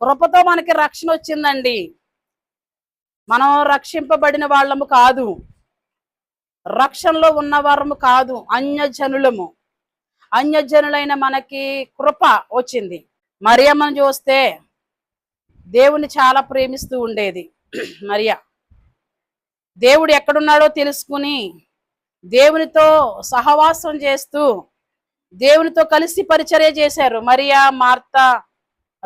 కృపతో మనకి రక్షణ వచ్చిందండి. మనం రక్షింపబడిన వాళ్ళము కాదు, రక్షణలో ఉన్నవారము కాదు, అన్యజనులము. అన్యజనులైన మనకి కృప వచ్చింది. మరియమ్మను చూస్తే దేవుని చాలా ప్రేమిస్తూ ఉండేది. మరియా దేవుడు ఎక్కడున్నాడో తెలుసుకుని దేవునితో సహవాసం చేస్తూ దేవునితో కలిసి పరిచర్య చేశారు. మరియా, మార్తా,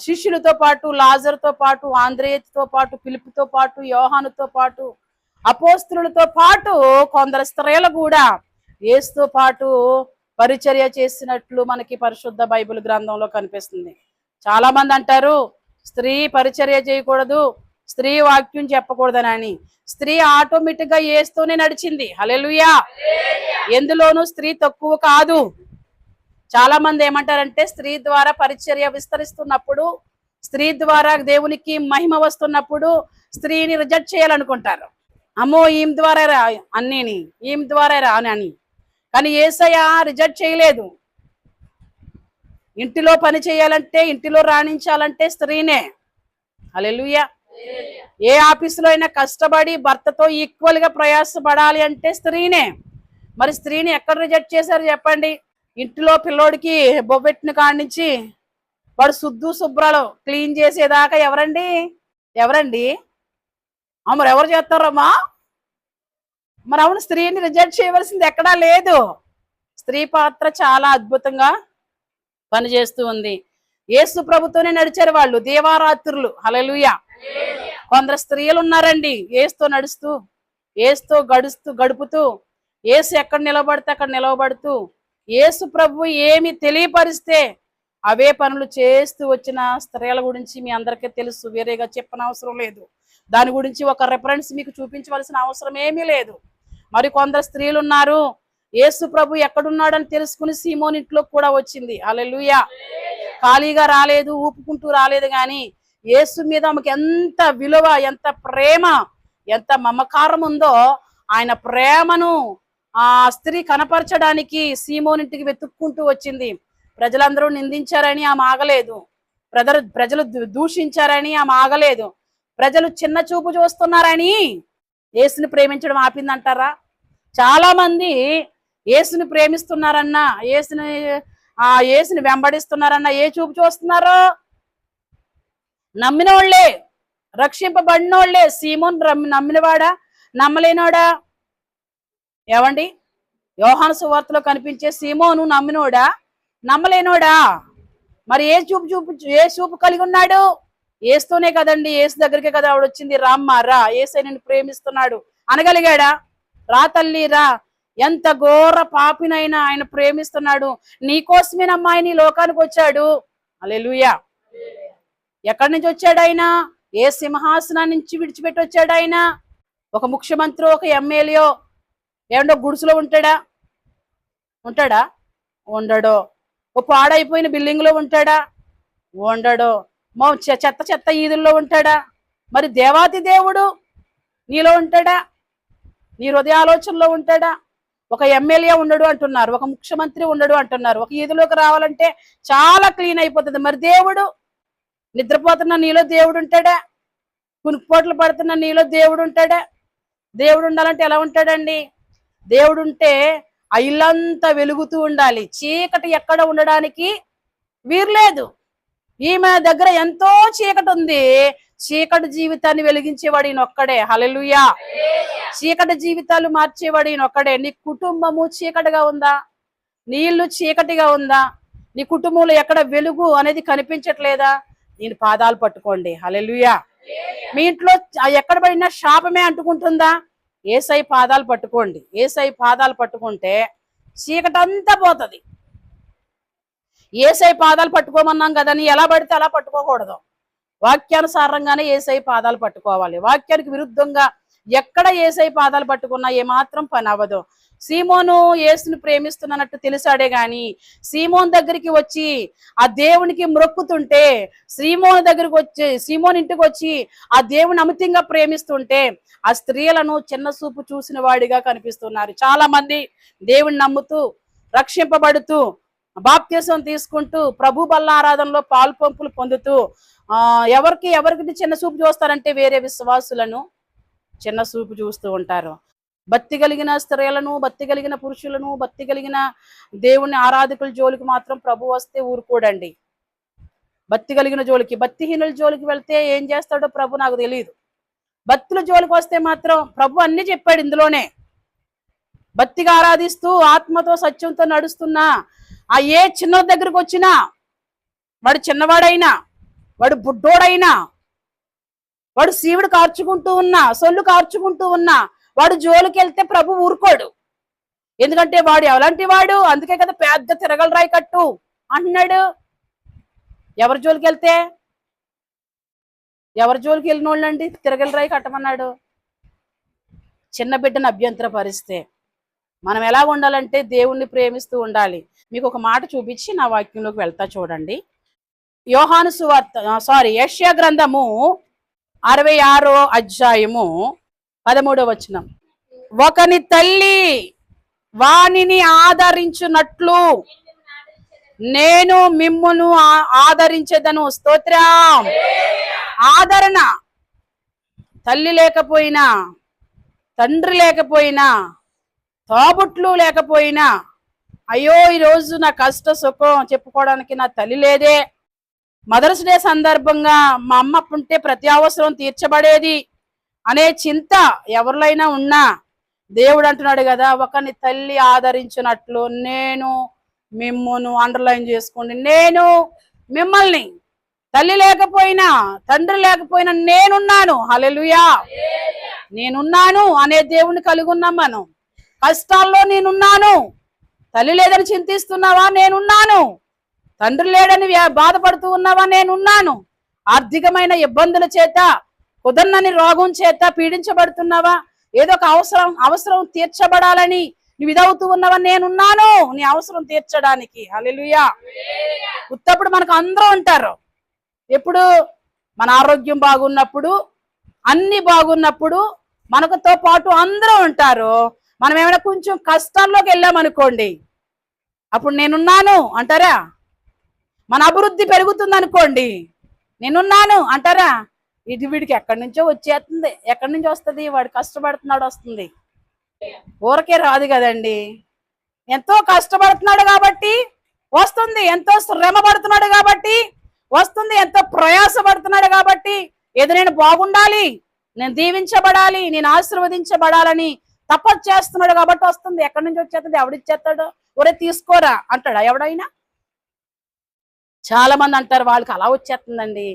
శిష్యులతో పాటు, లాజరుతో పాటు, ఆంద్రేయుతో పాటు, ఫిలిప్పుతో పాటు, యోహానుతో పాటు, అపోస్తలులతో పాటు కొందరు స్త్రీలు కూడా యేసుతో పాటు పరిచర్య చేసినట్లు మనకి పరిశుద్ధ బైబిల్ గ్రంథంలో కనిపిస్తుంది. చాలా మంది అంటారు స్త్రీ పరిచర్య చేయకూడదు, స్త్రీ వాక్యం చెప్పకూడదని. స్త్రీ ఆటోమేటిక్ గా యేసుతోనే నడిచింది. హల్లెలూయా. ఎందులోనూ స్త్రీ తక్కువ కాదు. చాలా మంది ఏమంటారంటే స్త్రీ ద్వారా పరిచర్య విస్తరిస్తున్నప్పుడు, స్త్రీ ద్వారా దేవునికి మహిమ వస్తున్నప్పుడు స్త్రీని రిజెక్ట్ చేయాలనుకుంటారు. అమ్మో ఈమె ద్వారా రా అన్నీని, ఈమె ద్వారా రా అని. కానీ యేసయ్య రిజెక్ట్ చేయలేదు. ఇంటిలో పని చేయాలంటే, ఇంటిలో రాణించాలంటే స్త్రీనే. హల్లెలూయా. ఏ ఆఫీసులో అయినా కష్టపడి భర్తతో ఈక్వల్ గా ప్రయాసపడాలి అంటే స్త్రీనే. మరి స్త్రీని ఎక్కడ రిజెక్ట్ చేశారు చెప్పండి? ఇంటిలో పిల్లోడికి బొబ్బెట్టిన కాడించి వాడు శుభ్రాలు క్లీన్ చేసేదాకా ఎవరండి? మరి ఎవరు చేస్తారమ్మా? మరి అవును, స్త్రీని రిజెక్ట్ చేయవలసింది ఎక్కడా లేదు. స్త్రీ పాత్ర చాలా అద్భుతంగా పనిచేస్తూ ఉంది. యేసు ప్రభుతోనే నడిచారు వాళ్ళు దేవారాత్రులు. హల్లెలూయా. కొందరు స్త్రీలు ఉన్నారండి యేసుతో నడుస్తూ, యేసుతో గడుపుతూ, యేసు ఎక్కడ నిలబడితే అక్కడ నిలబడుతూ, యేసు ప్రభు ఏమి తెలియపరిస్తే అవే పనులు చేస్తూ వచ్చిన స్త్రీల గురించి మీ అందరికీ తెలుసు. వేరేగా చెప్పనవసరం లేదు. దాని గురించి ఒక రెఫరెన్స్ మీకు చూపించవలసిన అవసరం ఏమీ లేదు. మరి కొందరు స్త్రీలు ఉన్నారు యేసు ప్రభు ఎక్కడున్నాడని తెలుసుకుని సీమోన్ ఇంట్లో కూడా వచ్చింది. హల్లెలూయా. ఖాళీగా రాలేదు, ఊపుకుంటూ రాలేదు. కానీ యేసు మీద ఆమెకు ఎంత విలువ, ఎంత ప్రేమ, ఎంత మమకారం ఉందో ఆయన ప్రేమను ఆ స్త్రీ కనపరచడానికి సీమోన్ ఇంటికి వెతుక్కుంటూ వచ్చింది. ప్రజలందరూ నిందించారని ఆమె ఆగలేదు. ప్రజలు దూషించారని ఆమె ఆగలేదు. ప్రజలు చిన్న చూపు చూస్తున్నారని యేసుని ప్రేమించడం ఆపిందంటారా? చాలా మంది యేసుని ప్రేమిస్తున్నారన్నా, యేసుని వెంబడిస్తున్నారన్నా ఏ చూపు చూస్తున్నారో? నమ్మిన వాళ్ళే, రక్షింపబడిన వాళ్ళే. సీమోన్ నమ్మినవాడా, నమ్మలేనోడా? ఏవండి, యోహాను సువార్తలో కనిపించే సీమోను నమ్మినోడా, నమ్మలేనోడా? మరి ఏ చూపు కలిగి ఉన్నాడు? యేసుతోనే కదండి, యేసు దగ్గరికే కదా ఆవిడ వచ్చింది. రామ్మా రా, యేసే నిన్ను ప్రేమిస్తున్నాడు అనగలిగాడా? రా తల్లి రా, ఎంత ఘోర పాపినైనా ఆయన ప్రేమిస్తున్నాడు, నీకోసమేనమ్మా ఆయన ఈ లోకానికి వచ్చాడు. హల్లెలూయా. ఎక్కడి నుంచి వచ్చాడు ఆయన? ఏ సింహాసనం నుంచి విడిచిపెట్టి వచ్చాడు ఆయన? ఒక ముఖ్యమంత్రి, ఒక ఎమ్మెల్యే ఏమండో గుడిసెలో ఉంటాడా? ఉండడో. ఓ పాడైపోయిన బిల్డింగ్ లో ఉంటాడా? ఉండడో. చెత్త ఈదుల్లో ఉంటాడా? మరి దేవాతి దేవుడు నీలో ఉంటాడా? నీ హృదయ ఆలోచనలో ఉంటాడా? ఒక ఎమ్మెల్యే ఉండడు అంటున్నారు, ఒక ముఖ్యమంత్రి ఉండడు అంటున్నారు. ఒక ఈదులోకి రావాలంటే చాలా క్లీన్ అయిపోతుంది. మరి దేవుడు? నిద్రపోతున్న నీలో దేవుడు ఉంటాడా? కునుకుపోట్లు పడుతున్న నీలో దేవుడు ఉంటాడా? దేవుడు ఉండాలంటే ఎలా ఉంటాడండి? దేవుడు ఉంటే ఆ ఇల్లంతా వెలుగుతూ ఉండాలి. చీకటి ఎక్కడ ఉండడానికి వీర్లేదు. ఈమె దగ్గర ఎంతో చీకటి ఉంది. చీకటి జీవితాన్ని వెలిగించేవాడు ఈయనొక్కడే. హల్లెలూయా. చీకటి జీవితాలు మార్చేవాడు ఈయనొక్కడే. నీ కుటుంబము చీకటిగా ఉందా? నీ ఇల్లు చీకటిగా ఉందా? నీ కుటుంబంలో ఎక్కడ వెలుగు అనేది కనిపించట్లేదా? నేను పాదాలు పట్టుకోండి. హల్లెలూయా. మీ ఇంట్లో ఎక్కడ పడినా శాపమే అంటుకుంటుందా? యేసయ్య పాదాలు పట్టుకోండి. యేసయ్య పాదాలు పట్టుకుంటే చీకటంతా పోతుంది. యేసయ్య పాదాలు పట్టుకోమన్నాం కదని ఎలా పడితే అలా పట్టుకోకూడదు. వాక్యానుసారంగానే యేసయ్య పాదాలు పట్టుకోవాలి. వాక్యానికి విరుద్ధంగా ఎక్కడ యేసయ్య పాదాలు పట్టుకున్నా ఏమాత్రం పని అవ్వదు. సీమోను యేసుని ప్రేమిస్తున్నట్టు తెలిసాడే గాని సీమోన్ దగ్గరికి వచ్చి ఆ దేవునికి మొక్కుతుంటే, సీమోన్ ఇంటికి వచ్చి ఆ దేవుని అమితంగా ప్రేమిస్తుంటే ఆ స్త్రీలను చిన్న చూపు చూసిన వాడిగా కనిపిస్తున్నారు. చాలా మంది దేవుని నమ్ముతూ, రక్షింపబడుతూ, బాప్తిసం తీసుకుంటూ, ప్రభు బల్ల ఆరాధనలో పాలు పంపులు పొందుతూ ఎవరికి ఎవరికి చిన్న చూపు చూస్తారంటే వేరే విశ్వాసులను చిన్న చూపు చూస్తూ ఉంటారు. భక్తి కలిగిన స్త్రీలను, భక్తి కలిగిన పురుషులను, భక్తి కలిగిన దేవుని ఆరాధకుల జోలికి మాత్రం ప్రభు వస్తే ఊరుకోడండి. భక్తి కలిగిన జోలికి, భక్తిహీనుల జోలికి వెళ్తే ఏం చేస్తాడో ప్రభు నాకు తెలియదు. భక్తుల జోలికి వస్తే మాత్రం ప్రభు అన్ని చెప్పాడు ఇందులోనే. భక్తిగా ఆరాధిస్తూ ఆత్మతో సత్యంతో నడుస్తున్నా ఏ చిన్న దగ్గరకు వచ్చినా, వాడు చిన్నవాడైనా, వాడు బుడ్డోడైనా, వాడు సీవుడు కార్చుకుంటూ ఉన్నా, సొల్లు కార్చుకుంటూ ఉన్నా, వాడు జోలికి వెళ్తే ప్రభు ఊరుకోడు. ఎందుకంటే వాడు ఎలాంటి వాడు, అందుకే కదా పెద్ద తిరగల రాయి కట్టు అంటున్నాడు. ఎవరి జోలికి వెళ్తే, ఎవరి జోలికి వెళ్ళిన వాళ్ళండి తిరగల రాయి కట్టమన్నాడు. చిన్న బిడ్డను అభ్యంతరపరిస్తే మనం ఎలా ఉండాలంటే దేవుణ్ణి ప్రేమిస్తూ ఉండాలి. మీకు ఒక మాట చూపించి నా వాక్యంలోకి వెళ్తా చూడండి. యోహాను సువార్త యెషయా గ్రంథము 66వ అధ్యాయము 13వ వచనం. ఒకని తల్లి వానిని ఆదరించున్నట్లు నేను మిమ్మును ఆదరించేదను. స్తోత్రం. ఆదరణ. తల్లి లేకపోయినా, తండ్రి లేకపోయినా, తోబుట్లు లేకపోయినా, అయ్యో ఈరోజు నా కష్ట సుఖం చెప్పుకోవడానికి నా తల్లి లేదే, మదర్స్ డే సందర్భంగా మా అమ్మ ఉంటే ప్రతి అవసరం తీర్చబడేది అనే చింత ఎవరిలైనా ఉన్నా దేవుడు అంటున్నాడు కదా, ఒకని తల్లి ఆదరించినట్లు నేను మిమ్మును, అండర్లైన్ చేసుకోండి, నేను మిమ్మల్ని, తల్లి లేకపోయినా తండ్రి లేకపోయినా నేనున్నాను. హల్లెలూయా. నేనున్నాను అనే దేవుని కలిగి ఉన్నాం మనం. కష్టాల్లో నేనున్నాను. తల్లి లేదని చింతిస్తున్నావా? నేనున్నాను. తండ్రి లేడని బాధపడుతూ ఉన్నావా? నేనున్నాను. ఆర్థికమైన ఇబ్బందుల చేత, కుదన్నని రోగం చేత పీడించబడుతున్నావా? ఏదో ఒక అవసరం తీర్చబడాలని నువ్వు ఇదవుతూ ఉన్నావా? నేనున్నాను నీ అవసరం తీర్చడానికి. హల్లెలూయా. ఉత్తప్పుడు మనకు అందరూ ఉంటారు. ఎప్పుడు మన ఆరోగ్యం బాగున్నప్పుడు, అన్ని బాగున్నప్పుడు మనకుతో పాటు అందరూ ఉంటారు. మనం ఏమైనా కొంచెం కష్టాల్లోకి వెళ్ళామనుకోండి, అప్పుడు నేనున్నాను అంటారా? మన అభివృద్ధి పెరుగుతుంది అనుకోండి, నేనున్నాను అంటారా? ఇది వీడికి ఎక్కడి నుంచో వచ్చేస్తుంది. ఎక్కడి నుంచి వస్తుంది? వాడు కష్టపడుతున్నాడు వస్తుంది. ఊరకే రాదు కదండి. ఎంతో కష్టపడుతున్నాడు కాబట్టి వస్తుంది, ఎంతో శ్రమ పడుతున్నాడు కాబట్టి వస్తుంది, ఎంతో ప్రయాసపడుతున్నాడు కాబట్టి, ఏదో నేను బాగుండాలి, నేను దీవించబడాలి, నేను ఆశీర్వదించబడాలని తపస్సు చేస్తున్నాడు కాబట్టి వస్తుంది. ఎక్కడి నుంచి వచ్చేస్తుంది? ఎవడిచ్చేస్తాడు? ఒరే తీసుకోరా అంటాడా ఎవడైనా? చాలా మంది అంటారు వాళ్ళకి అలా వచ్చేస్తుందండి,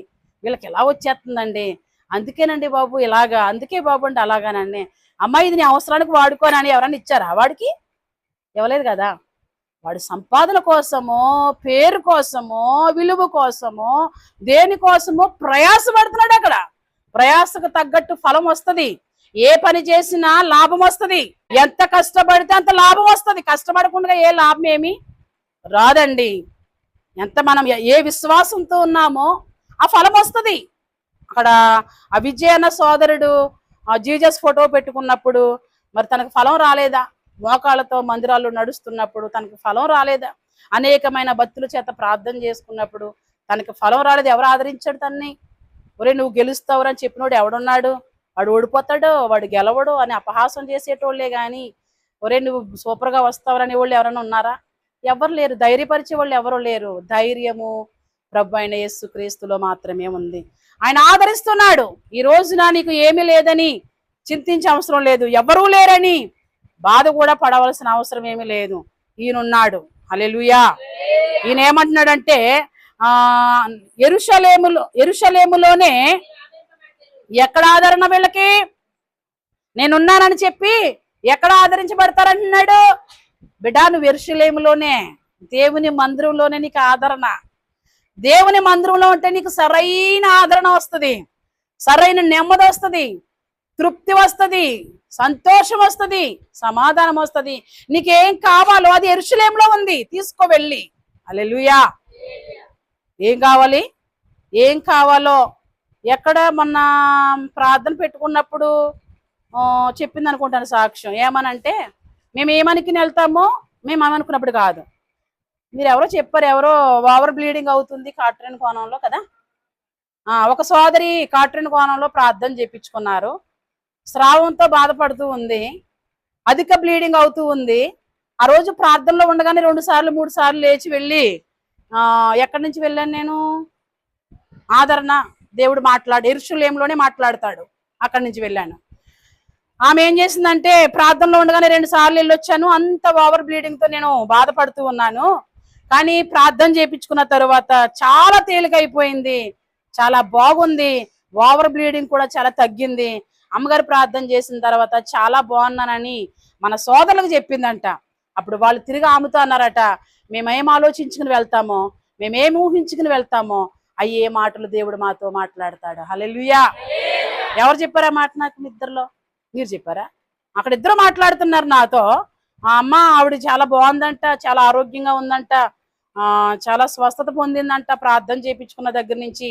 వీళ్ళకి ఎలా వచ్చేస్తుందండి, అందుకేనండి బాబు ఇలాగా, అందుకే బాబు అంటే అలాగానండి. అమ్మాయి ఇది నీ అవసరానికి వాడుకోనని ఎవరన్నా ఇచ్చారా? వాడికి ఇవ్వలేదు కదా. వాడు సంపాదన కోసమో, పేరు కోసమో, విలువ కోసమో, దేనికోసమో ప్రయాసపడుతున్నాడు. అక్కడ ప్రయాసకు తగ్గట్టు ఫలం వస్తుంది. ఏ పని చేసినా లాభం వస్తుంది. ఎంత కష్టపడితే అంత లాభం వస్తుంది. కష్టపడకుండా ఏ లాభం ఏమి రాదండి. ఎంత మనం ఏ విశ్వాసంతో ఉన్నామో ఆ ఫలం వస్తుంది. అక్కడ ఆ విజయ్ అన్న సోదరుడు జీజస్ ఫోటో పెట్టుకున్నప్పుడు మరి తనకు ఫలం రాలేదా? మోకాళ్ళతో మందిరాల్లో నడుస్తున్నప్పుడు తనకు ఫలం రాలేదా? అనేకమైన భక్తుల చేత ప్రార్థన చేసుకున్నప్పుడు తనకు ఫలం రాలేదు. ఎవరు ఆదరించాడు తన్ని? ఒరే నువ్వు గెలుస్తావురని చెప్పినోడు ఎవడున్నాడు? వాడు ఓడిపోతాడు, వాడు గెలవడు అని అపహాసం చేసేటోళ్లే కానీ ఒరే నువ్వు సూపర్గా వస్తావురని వాళ్ళు ఎవరైనా ఉన్నారా? ఎవరు లేరు. ధైర్యపరిచే వాళ్ళు ఎవరు లేరు. ధైర్యము ప్రభు అయిన యేసుక్రీస్తులో మాత్రమే ఉంది. ఆయన ఆదరిస్తున్నాడు. ఈ రోజున నీకు ఏమీ లేదని చింతించే అవసరం లేదు, ఎవరూ లేరని బాధ కూడా పడవలసిన అవసరం ఏమీ లేదు. ఈయనున్నాడు. హల్లెలూయా. ఈయన ఏమంటున్నాడంటే యెరూషలేములోనే ఎక్కడ ఆదరణ వీళ్ళకి? నేనున్నానని చెప్పి ఎక్కడ ఆదరించబడతారంటున్నాడు? బిడ్డా నువ్వు యెరూషలేములోనే, దేవుని మందిరంలోనే నీకు ఆదరణ. దేవుని మందిరంలో ఉంటే నీకు సరైన ఆదరణ వస్తుంది, సరైన నెమ్మది వస్తుంది, తృప్తి వస్తుంది, సంతోషం వస్తుంది, సమాధానం వస్తుంది. నీకేం కావాలో అది యెరూషలేములో ఉంది, తీసుకో వెళ్ళి. హల్లెలూయా. ఏం కావాలి? ఏం కావాలో ఎక్కడ మొన్న ప్రార్థన పెట్టుకున్నప్పుడు చెప్పింది అనుకుంటాను సాక్ష్యం. ఏమనంటే మేము ఏమనుకుని వెళ్తామో మేము ఏమనుకున్నప్పుడు కాదు. మీరు ఎవరో చెప్పారు, ఎవరో ఓవర్ బ్లీడింగ్ అవుతుంది కాట్రేన్ కోణంలో కదా, ఒక సోదరి కాట్రిన్ కోణంలో ప్రార్థన చేయించుకున్నారు. స్రావంతో బాధపడుతూ ఉంది, అధిక బ్లీడింగ్ అవుతూ ఉంది. ఆ రోజు ప్రార్థనలో ఉండగానే 2 సార్లు 3 సార్లు లేచి వెళ్ళి ఎక్కడి నుంచి వెళ్ళాను నేను, ఆదరణ దేవుడు యెరూషలేములోనే మాట్లాడతాడు, అక్కడి నుంచి వెళ్ళాను. ఆమె ఏం చేసిందంటే ప్రార్థనలో ఉండగానే 2 సార్లు వెళ్ళొచ్చాను, అంత ఓవర్ బ్లీడింగ్ తో నేను బాధపడుతూ ఉన్నాను. కానీ ప్రార్థన చేయించుకున్న తర్వాత చాలా తేలికైపోయింది, చాలా బాగుంది, ఓవర్ బ్లీడింగ్ కూడా చాలా తగ్గింది. అమ్మగారు ప్రార్థన చేసిన తర్వాత చాలా బాగున్నానని మన సోదరులకు చెప్పిందంట. అప్పుడు వాళ్ళు తిరిగి ఆమెతో అన్నారట, మేమేం ఆలోచించుకుని వెళ్తామో, మేమేం ఊహించుకుని వెళ్తామో అయ్యే మాటలు దేవుడు మాతో మాట్లాడతాడు. హల్లెలూయా. ఎవరు చెప్పారా మాట నాకు? మీ ఇద్దరిలో మీరు చెప్పారా? అక్కడ ఇద్దరు మాట్లాడుతున్నారు నాతో. ఆ అమ్మ ఆవిడ చాలా బాగుందంట, చాలా ఆరోగ్యంగా ఉందంట, చాలా స్వస్థత పొందిందంట ప్రార్థన చేయించుకున్న దగ్గర నుంచి.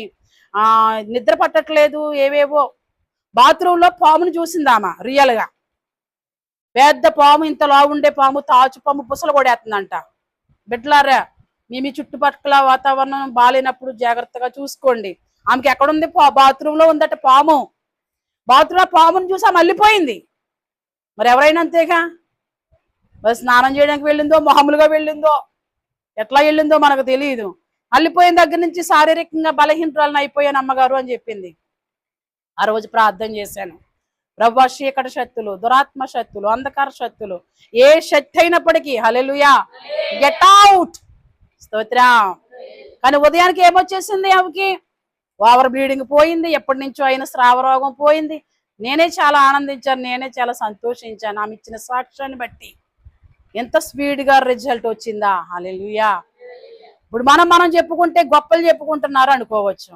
నిద్ర పట్టట్లేదు, ఏవేవో. బాత్రూంలో పామును చూసిందామా, రియల్ గా పెద్ద పాము, ఇంతలా ఉండే పాము, తాచు పాము బుసలు కొడేస్తుందంట. బిడ్డలారా, మీ చుట్టుపక్కల వాతావరణం బాగాలేనప్పుడు జాగ్రత్తగా చూసుకోండి. ఆమెకి ఎక్కడుంది? బాత్రూంలో ఉందట పాము. బాత్రూంలో పామును చూసి ఆమె మళ్ళీపోయింది. మరి ఎవరైనా అంతేగా, మరి స్నానం చేయడానికి వెళ్ళిందో, మామూలుగా వెళ్ళిందో, ఎట్లా వెళ్ళిందో మనకు తెలియదు. అల్లిపోయిన దగ్గర నుంచి శారీరకంగా బలహీనరాలను అయిపోయాను అమ్మగారు అని చెప్పింది. ఆ రోజు ప్రార్థన చేశాను, ప్రభువా చీకటి శక్తులు, దురాత్మ శక్తులు, అంధకార శక్తులు, ఏ శక్తి అయినప్పటికీ హల్లెలూయా, గెట్ అవుట్. స్తోత్రం. కానీ ఉదయానికి ఏమొచ్చేసింది ఆమెకి? ఓవర్ బ్లీడింగ్ పోయింది, ఎప్పటి నుంచో అయిన స్రావరోగం పోయింది. నేనే చాలా ఆనందించాను, నేనే చాలా సంతోషించాను. ఆమె ఇచ్చిన సాక్ష్యాన్ని బట్టి ఎంత స్పీడ్గా రిజల్ట్ వచ్చిందా. హల్లెలూయా. ఇప్పుడు మనం చెప్పుకుంటే గొప్పలు చెప్పుకుంటున్నారు అనుకోవచ్చు.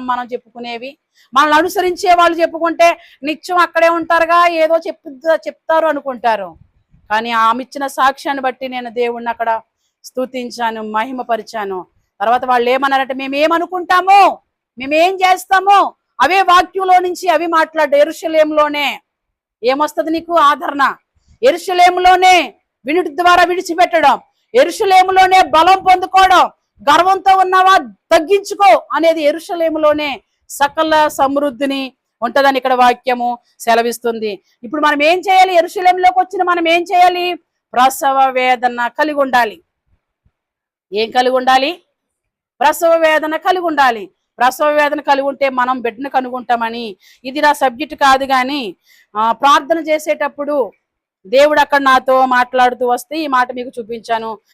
మనం చెప్పుకునేవి, మనల్ని అనుసరించే వాళ్ళు చెప్పుకుంటే నిత్యం అక్కడే ఉంటారుగా, ఏదో చెప్తారు అనుకుంటారు. కానీ ఆమె ఇచ్చిన సాక్ష్యాన్ని బట్టి నేను దేవుణ్ణి అక్కడ స్తుతించాను, మహిమపరిచాను. తర్వాత వాళ్ళు ఏమన్నారంటే, మేమేమనుకుంటామో, మేమేం చేస్తామో అవే వాక్యంలో నుంచి అవి మాట్లాడ్డా. యెరూషలేములోనే ఏమొస్తుంది నీకు? ఆదరణ. యెరూషలేములోనే వినుటి ద్వారా విడిచిపెట్టడం, యెరూషలేములోనే బలం పొందుకోవడం, గర్వంతో ఉన్నావా తగ్గించుకో అనేది యెరూషలేములోనే సకల సమృద్ధిని ఉంటదని ఇక్కడ వాక్యము సెలవిస్తుంది. ఇప్పుడు మనం ఏం చేయాలి? యెరూషలేములోకి వచ్చిన మనం ఏం చేయాలి? ప్రసవ వేదన కలిగి ఉండాలి. ఏం కలిగి ఉండాలి? ప్రసవ వేదన కలిగి ఉండాలి. ప్రసవ వేదన కలిగి ఉంటే మనం బిడ్డను కనుగొంటామని. ఇది నా సబ్జెక్ట్ కాదు, కానీ ప్రార్థన చేసేటప్పుడు దేవుడు అక్కడ నాతో మాట్లాడుతూ వస్తే ఈ మాట మీకు చూపించాను.